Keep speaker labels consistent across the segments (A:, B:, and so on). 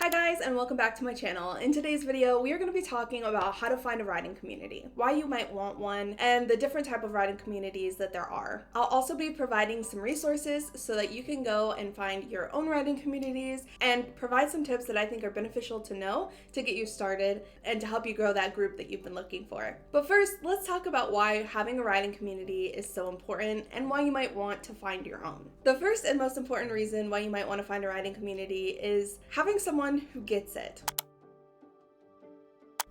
A: Hi guys, and welcome back to my channel. In today's video, we are going to be talking about how to find a writing community, why you might want one, and the different type of writing communities that there are. I'll also be providing some resources so that you can go and find your own writing communities and provide some tips that I think are beneficial to know to get you started and to help you grow that group that you've been looking for. But first, let's talk about why having a writing community is so important and why you might want to find your own. The first and most important reason why you might want to find a writing community is having someone who gets it.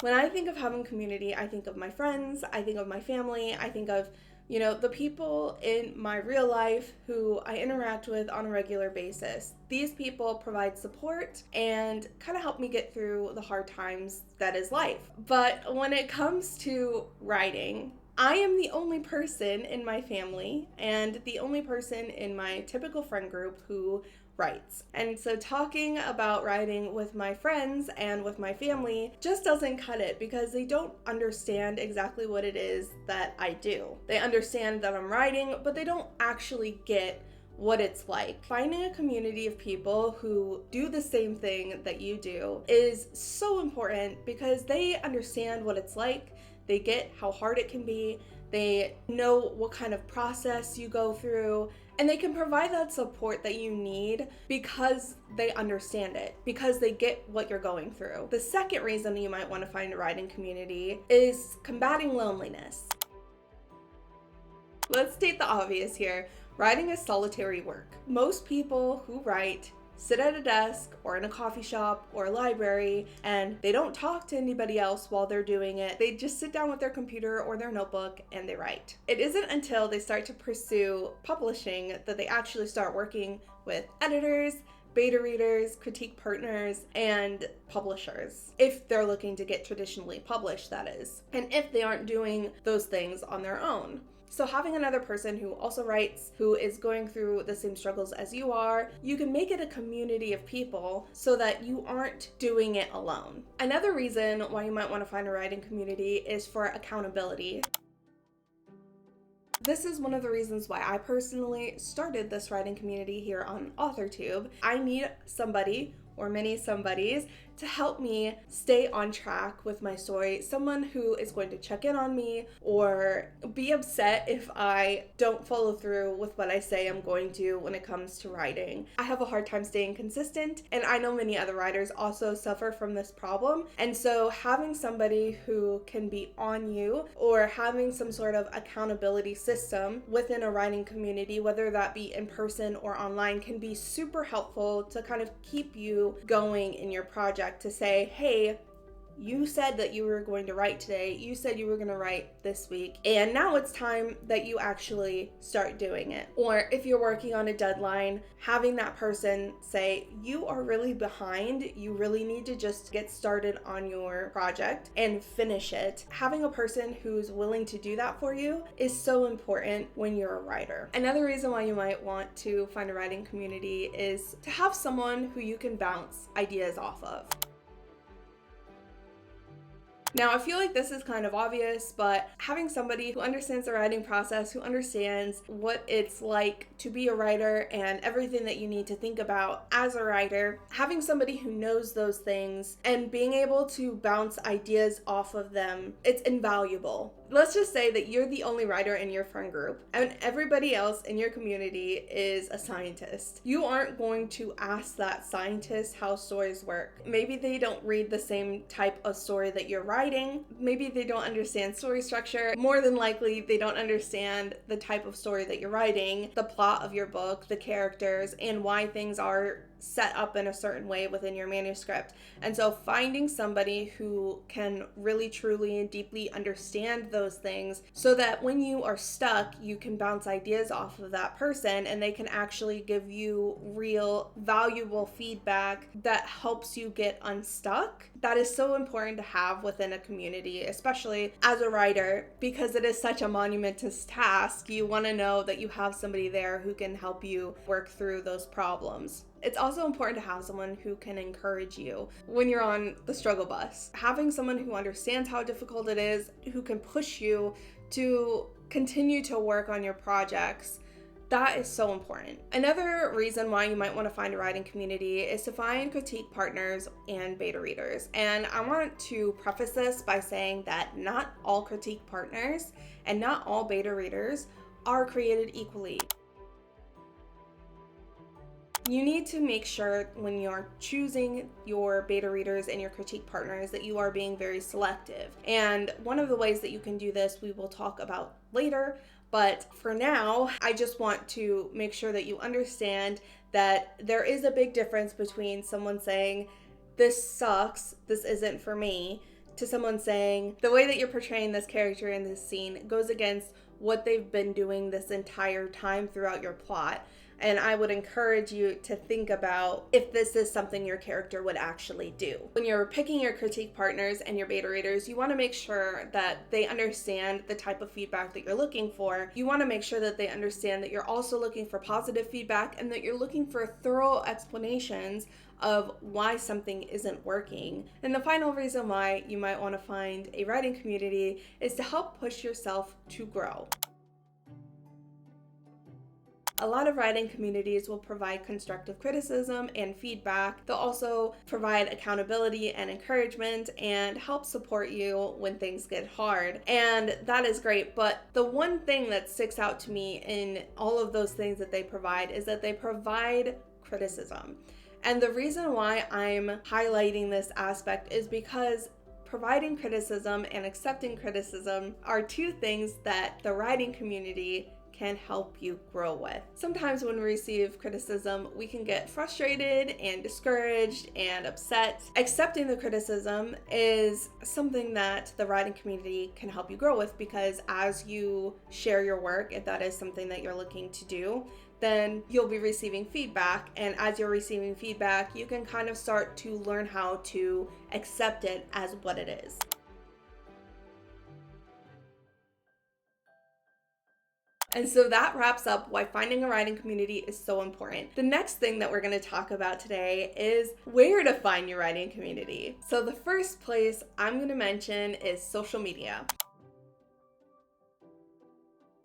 A: When I think of having community, I think of my friends, I think of my family, I think of, the people in my real life who I interact with on a regular basis. These people provide support and kind of help me get through the hard times that is life. But when it comes to writing, I am the only person in my family and the only person in my typical friend group who writes. And so talking about writing with my friends and with my family just doesn't cut it because they don't understand exactly what it is that I do. They understand that I'm writing, but they don't actually get what it's like. Finding a community of people who do the same thing that you do is so important because they understand what it's like. They get how hard it can be. They know what kind of process you go through, and they can provide that support that you need because they understand it, because they get what you're going through. The second reason you might want to find a writing community is combating loneliness. Let's state the obvious here. Writing is solitary work. Most people who write sit at a desk or in a coffee shop or a library, and they don't talk to anybody else while they're doing it. They just sit down with their computer or their notebook and they write. It isn't until they start to pursue publishing that they actually start working with editors, beta readers, critique partners, and publishers, if they're looking to get traditionally published, that is, and if they aren't doing those things on their own. So having another person who also writes, who is going through the same struggles as you are, you can make it a community of people so that you aren't doing it alone. Another reason why you might want to find a writing community is for accountability. This is one of the reasons why I personally started this writing community here on AuthorTube. I need somebody or many somebodies to help me stay on track with my story. Someone who is going to check in on me or be upset if I don't follow through with what I say I'm going to when it comes to writing. I have a hard time staying consistent, and I know many other writers also suffer from this problem. And so having somebody who can be on you or having some sort of accountability system within a writing community, whether that be in person or online, can be super helpful to kind of keep you going in your project. To say, hey, you said that you were going to write today, you said you were going to write this week, and now it's time that you actually start doing it. Or if you're working on a deadline, having that person say, you are really behind, you really need to just get started on your project and finish it. Having a person who's willing to do that for you is so important when you're a writer. Another reason why you might want to find a writing community is to have someone who you can bounce ideas off of. Now, I feel like this is kind of obvious, but having somebody who understands the writing process, who understands what it's like to be a writer and everything that you need to think about as a writer, having somebody who knows those things and being able to bounce ideas off of them, it's invaluable. Let's just say that you're the only writer in your friend group and everybody else in your community is a scientist. You aren't going to ask that scientist how stories work. Maybe they don't read the same type of story that you're writing. Maybe they don't understand story structure. More than likely, they don't understand the type of story that you're writing, the plot of your book, the characters, and why things are set up in a certain way within your manuscript. And so finding somebody who can really, truly, and deeply understand those things so that when you are stuck, you can bounce ideas off of that person and they can actually give you real, valuable feedback that helps you get unstuck. That is so important to have within a community, especially as a writer, because it is such a monumentous task. You want to know that you have somebody there who can help you work through those problems. It's also important to have someone who can encourage you when you're on the struggle bus. Having someone who understands how difficult it is, who can push you to continue to work on your projects, That is so important. Another reason why you might want to find a writing community is to find critique partners and beta readers. And I want to preface this by saying that not all critique partners and not all beta readers are created equally. You need to make sure when you're choosing your beta readers and your critique partners that you are being very selective. And one of the ways that you can do this, we will talk about later. But for now, I just want to make sure that you understand that there is a big difference between someone saying, this sucks, this isn't for me, to someone saying, the way that you're portraying this character in this scene goes against what they've been doing this entire time throughout your plot. And I would encourage you to think about if this is something your character would actually do. When you're picking your critique partners and your beta readers, you want to make sure that they understand the type of feedback that you're looking for. You want to make sure that they understand that you're also looking for positive feedback and that you're looking for thorough explanations of why something isn't working. And the final reason why you might want to find a writing community is to help push yourself to grow. A lot of writing communities will provide constructive criticism and feedback. They'll also provide accountability and encouragement and help support you when things get hard. And that is great. But the one thing that sticks out to me in all of those things that they provide is that they provide criticism. And the reason why I'm highlighting this aspect is because providing criticism and accepting criticism are two things that the writing community can help you grow with. Sometimes when we receive criticism, we can get frustrated and discouraged and upset. Accepting the criticism is something that the writing community can help you grow with, because as you share your work, if that is something that you're looking to do, then you'll be receiving feedback. And as you're receiving feedback, you can kind of start to learn how to accept it as what it is. And so that wraps up why finding a writing community is so important. The next thing that we're going to talk about today is where to find your writing community. So the first place I'm going to mention is social media.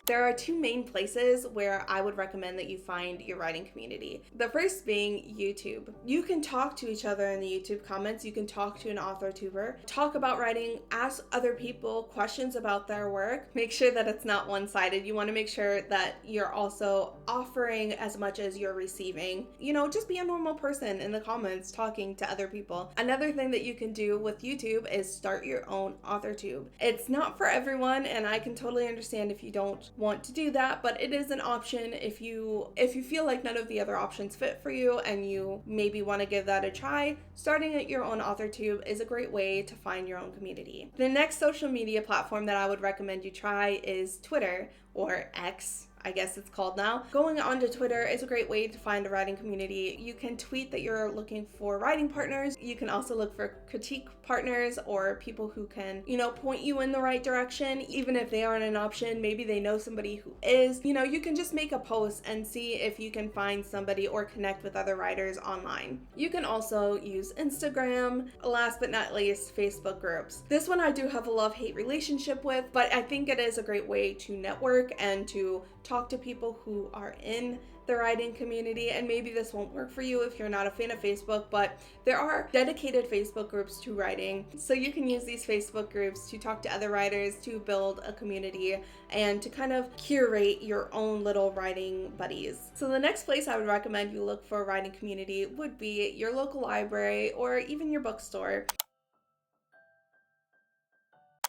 A: There are two main places where I would recommend that you find your writing community. The first being YouTube. You can talk to each other in the YouTube comments. You can talk to an author tuber, talk about writing, ask other people questions about their work. Make sure that it's not one-sided. You want to make sure that you're also offering as much as you're receiving. You know, just be a normal person in the comments talking to other people. Another thing that you can do with YouTube is start your own author tube. It's not for everyone, and I can totally understand if you don't want to do that, but it is an option if you feel like none of the other options fit for you and you maybe want to give that a try. Starting at your own author tube is a great way to find your own community. The next social media platform that I would recommend you try is Twitter, or X, I guess it's called now. Going onto Twitter is a great way to find a writing community. You can tweet that you're looking for writing partners. You can also look for critique partners or people who can, point you in the right direction. Even if they aren't an option, maybe they know somebody who is. You can just make a post and see if you can find somebody or connect with other writers online. You can also use Instagram. Last but not least, Facebook groups. This one I do have a love-hate relationship with, but I think it is a great way to network and to talk to people who are in the writing community. And maybe this won't work for you if you're not a fan of Facebook, but there are dedicated Facebook groups to writing. So you can use these Facebook groups to talk to other writers, to build a community, and to kind of curate your own little writing buddies. So the next place I would recommend you look for a writing community would be your local library or even your bookstore.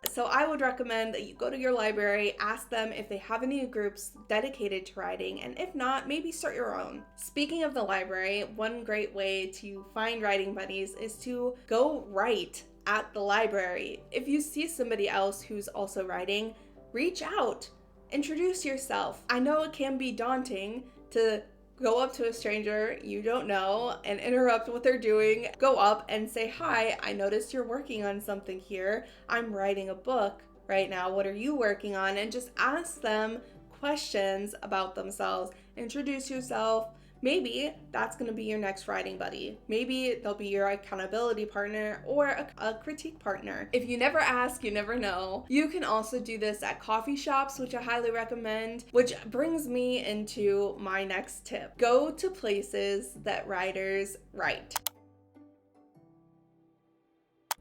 A: So I would recommend that you go to your library, ask them if they have any groups dedicated to writing, and if not, maybe start your own. Speaking of the library, one great way to find writing buddies is to go write at the library. If you see somebody else who's also writing, reach out, introduce yourself. I know it can be daunting to go up to a stranger you don't know and interrupt what they're doing. Go up and say, "Hi, I noticed you're working on something here. I'm writing a book right now. What are you working on?" And just ask them questions about themselves. Introduce yourself. Maybe that's going to be your next writing buddy. Maybe they'll be your accountability partner or a critique partner. If you never ask, you never know. You can also do this at coffee shops, which I highly recommend, which brings me into my next tip. Go to places that writers write.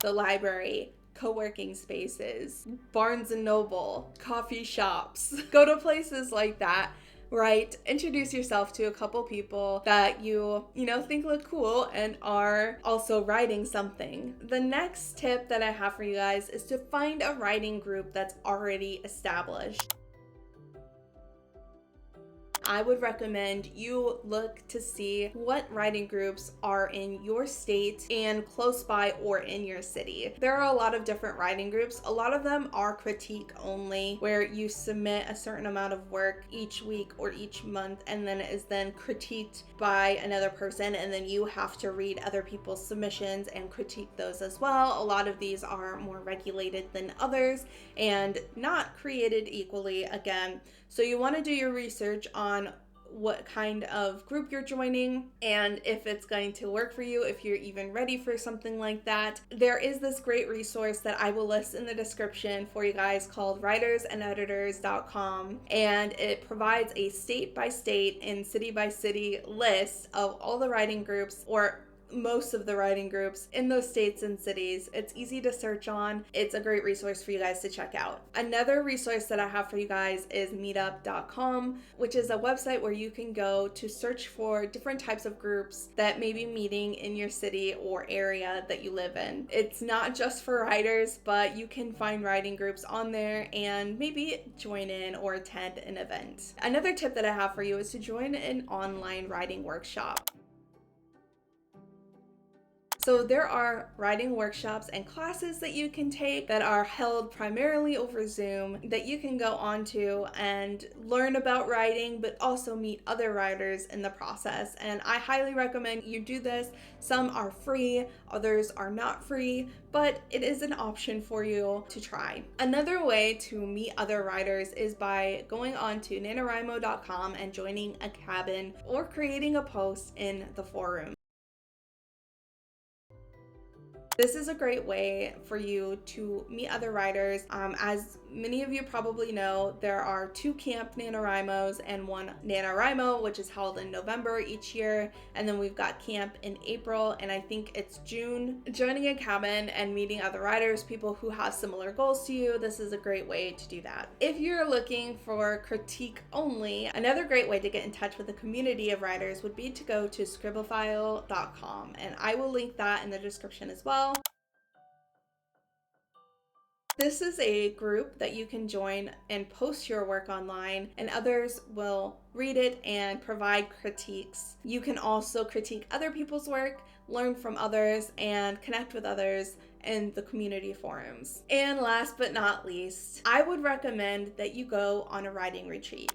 A: The library, co-working spaces, Barnes and Noble, coffee shops. Go to places like that. Right, introduce yourself to a couple people that you think look cool and are also writing something. The next tip that I have for you guys is to find a writing group that's already established. I would recommend you look to see what writing groups are in your state and close by or in your city. There are a lot of different writing groups. A lot of them are critique only, where you submit a certain amount of work each week or each month, and then it is then critiqued by another person, and then you have to read other people's submissions and critique those as well. A lot of these are more regulated than others and not created equally again. So you want to do your research on what kind of group you're joining and if it's going to work for you, if you're even ready for something like that. There is this great resource that I will list in the description for you guys called writersandeditors.com, and it provides a state by state and city by city list of all the writing groups, or most of the writing groups in those states and cities. It's easy to search on. It's a great resource for you guys to check out. Another resource that I have for you guys is meetup.com, which is a website where you can go to search for different types of groups that may be meeting in your city or area that you live in. It's not just for writers, but you can find writing groups on there and maybe join in or attend an event. Another tip that I have for you is to join an online writing workshop. So there are writing workshops and classes that you can take that are held primarily over Zoom that you can go onto and learn about writing, but also meet other writers in the process. And I highly recommend you do this. Some are free, others are not free, but it is an option for you to try. Another way to meet other writers is by going on to NaNoWriMo.com and joining a cabin or creating a post in the forum. This is a great way for you to meet other writers. As many of you probably know, there are 2 Camp NaNoWriMos and 1 NaNoWriMo, which is held in November each year. And then we've got camp in April, and I think it's June. Joining a cabin and meeting other writers, people who have similar goals to you, this is a great way to do that. If you're looking for critique only, another great way to get in touch with a community of writers would be to go to scribophile.com, and I will link that in the description as well. This is a group that you can join and post your work online, and others will read it and provide critiques. You can also critique other people's work, learn from others, and connect with others in the community forums. And last but not least, I would recommend that you go on a writing retreat.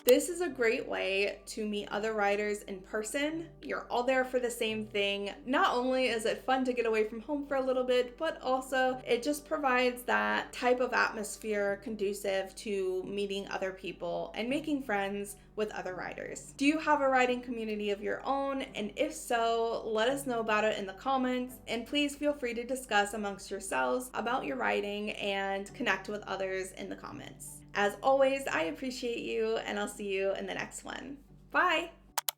A: This is a great way to meet other writers in person. You're all there for the same thing. Not only is it fun to get away from home for a little bit, but also it just provides that type of atmosphere conducive to meeting other people and making friends with other writers. Do you have a writing community of your own? And if so, let us know about it in the comments. And please feel free to discuss amongst yourselves about your writing and connect with others in the comments. As always, I appreciate you, and I'll see you in the next one. Bye!